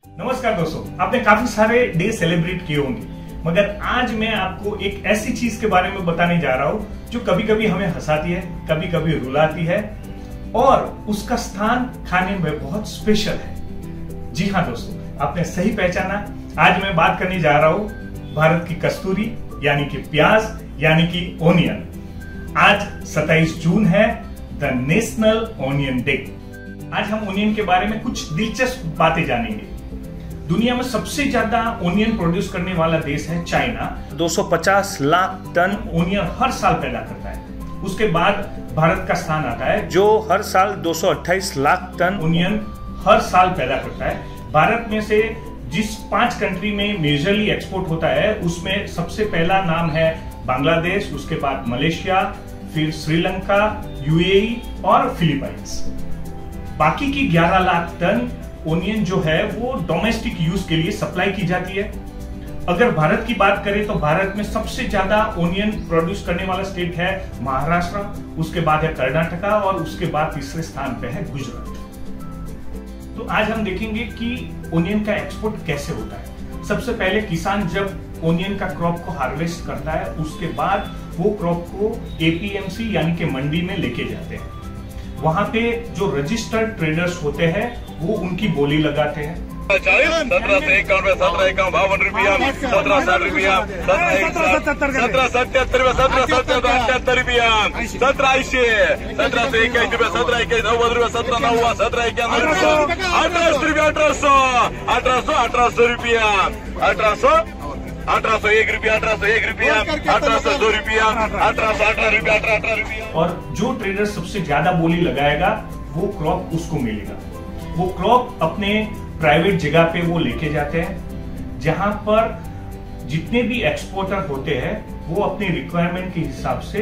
नमस्कार दोस्तों, आपने काफी सारे डे सेलिब्रेट किए होंगे, मगर आज मैं आपको एक ऐसी चीज के बारे में बताने जा रहा हूं जो कभी कभी हमें हंसाती है, कभी कभी रुलाती है और उसका स्थान खाने में बहुत स्पेशल है। जी हाँ दोस्तों, आपने सही पहचाना। आज मैं बात करने जा रहा हूं भारत की कस्तूरी यानी कि प्याज यानी कि ओनियन। आज 27 जून है, द नेशनल ओनियन डे। आज हम ओनियन के बारे में कुछ दिलचस्प बातें जानेंगे। दुनिया में सबसे ज्यादा ओनियन प्रोड्यूस करने वाला देश है चाइना। 250 लाख टन ओनियन हर साल पैदा करता है। उसके बाद भारत का स्थान आता है जो हर साल 228 लाख टन ओनियन हर साल पैदा करता है। भारत में से जिस 5 कंट्री में मेजरली एक्सपोर्ट होता है उसमें सबसे पहला नाम है बांग्लादेश, उसके बाद मलेशिया, फिर श्रीलंका, यूएई और फिलीपाइंस। बाकी की 11 लाख टन ओनियन जो है वो डोमेस्टिक यूज के लिए सप्लाई की जाती है। अगर भारत की बात करें तो भारत में सबसे ज्यादा ओनियन प्रोड्यूस करने वाला स्टेट है महाराष्ट्र, उसके बाद है कर्नाटका और उसके बाद तीसरे स्थान पे है गुजरात। तो आज हम देखेंगे कि ओनियन का एक्सपोर्ट कैसे होता है। सबसे पहले किसान जब ओनियन का क्रॉप को हार्वेस्ट करता है उसके बाद वो क्रॉप को एपीएमसी यानी कि मंडी में लेके जाते हैं। वहां पे जो रजिस्टर्ड ट्रेडर्स होते हैं वो उनकी बोली लगाते हैं। 17 से 51 17 51 52 रुपया, 17 60 रुपया, 17 77 रुपया, 17 77 रुपया, 17 80, 17 से 21 रुपया, 17 21 90 रुपया, 17 90, 17 91 रुपया, 18 रुपया, 1800 रुपया, 1801 रुपया, 1801 रुपया, 1802 रुपया, 1818 रुपया, 18 रुपया। और जो ट्रेडर सबसे ज्यादा बोली लगाएगा वो क्रॉप उसको मिलेगा। वो क्रॉप अपने प्राइवेट जगह पे वो लेके जाते हैं जहां पर जितने भी एक्सपोर्टर होते हैं वो अपनी रिक्वायरमेंट के हिसाब से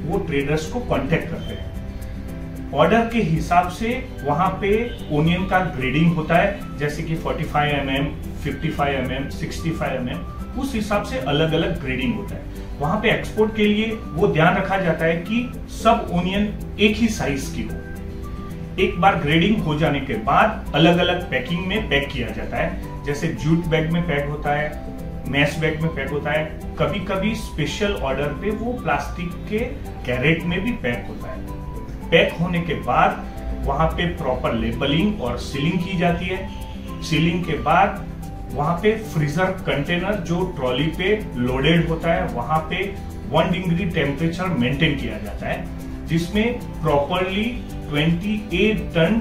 वो ट्रेडर्स को कांटेक्ट करते हैं। ऑर्डर के हिसाब से वहां पे ओनियन का ग्रेडिंग होता है, जैसे कि 45 mm, 55 mm, 65 mm, उस हिसाब से अलग अलग ग्रेडिंग होता है। वहां पे एक्सपोर्ट के लिए वो ध्यान रखा जाता है कि सब ओनियन एक ही साइज की हो। एक बार ग्रेडिंग हो जाने के बाद अलग अलग पैकिंग में पैक किया जाता है, जैसे जूट बैग में पैक होता है, मैश बैग में पैक होता है, कभी कभी स्पेशल ऑर्डर पे वो प्लास्टिक के कैरेट में भी पैक होता है। पैक होने के बाद वहां पे प्रॉपर लेबलिंग और सीलिंग की जाती है। सीलिंग के बाद वहां पे फ्रीजर कंटेनर जो ट्रॉली पे लोडेड होता है वहां पे 1 डिग्री टेम्परेचर मेंटेन किया जाता है, जिसमें प्रॉपरली 28 टन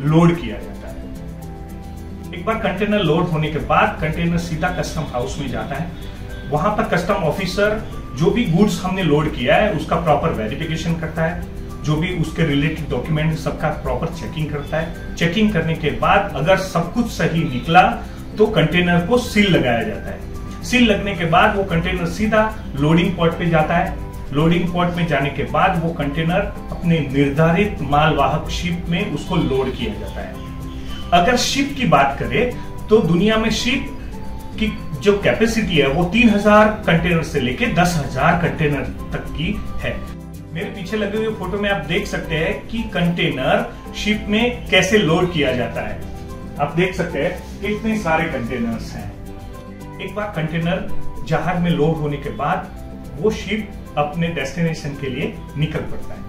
लोड किया जाता है। एक बार कंटेनर लोड होने के बाद कंटेनर सीधा कस्टम हाउस में जाता है। वहां पर कस्टम ऑफिसर जो भी गुड्स हमने लोड किया है उसका प्रॉपर वेरिफिकेशन करता है, जो भी उसके रिलेटेड डॉक्यूमेंट सबका प्रॉपर चेकिंग करता है। चेकिंग करने के बाद अगर सब कुछ सही निकला तो कंटेनर को सील लगाया जाता है। सील लगने के बाद वो कंटेनर सीधा लोडिंग पॉट पे जाता है। लोडिंग पॉट में जाने के बाद वो कंटेनर अपने निर्धारित मालवाहक शिप में उसको लोड किया जाता है। अगर शिप की बात करें तो दुनिया में शिप की जो कैपेसिटी है वो 3000 कंटेनर से लेके 10,000 कंटेनर तक की है। मेरे पीछे लगे हुए फोटो में आप देख सकते हैं कि कंटेनर शिप में कैसे लोड किया जाता है। आप देख सकते हैं कितने सारे कंटेनर्स हैं। एक बार कंटेनर जहाज में लोड होने के बाद वो शिप अपने डेस्टिनेशन के लिए निकल पड़ता है।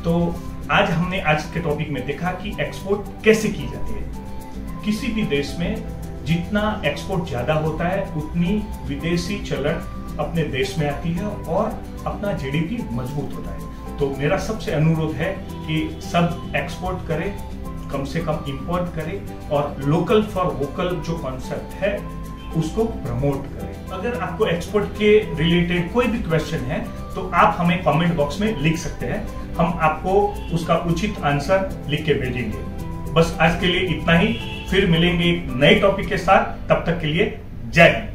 तो आज हमने आज के टॉपिक में देखा कि एक्सपोर्ट कैसे की जाती है। किसी भी देश में जितना एक्सपोर्ट ज्यादा होता है उतनी विदेशी चलन अपने देश में आती है और अपना जीडीपी मजबूत होता है। तो मेरा सबसे अनुरोध है कि सब एक्सपोर्ट करें, कम से कम इंपोर्ट करें और लोकल फॉर वोकल जो कॉन्सेप्ट है उसको प्रमोट करें। अगर आपको एक्सपोर्ट के रिलेटेड कोई भी क्वेश्चन है तो आप हमें कमेंट बॉक्स में लिख सकते हैं, हम आपको उसका उचित आंसर लिख के भेजेंगे। बस आज के लिए इतना ही, फिर मिलेंगे एक नए टॉपिक के साथ। तब तक के लिए जय हिंद।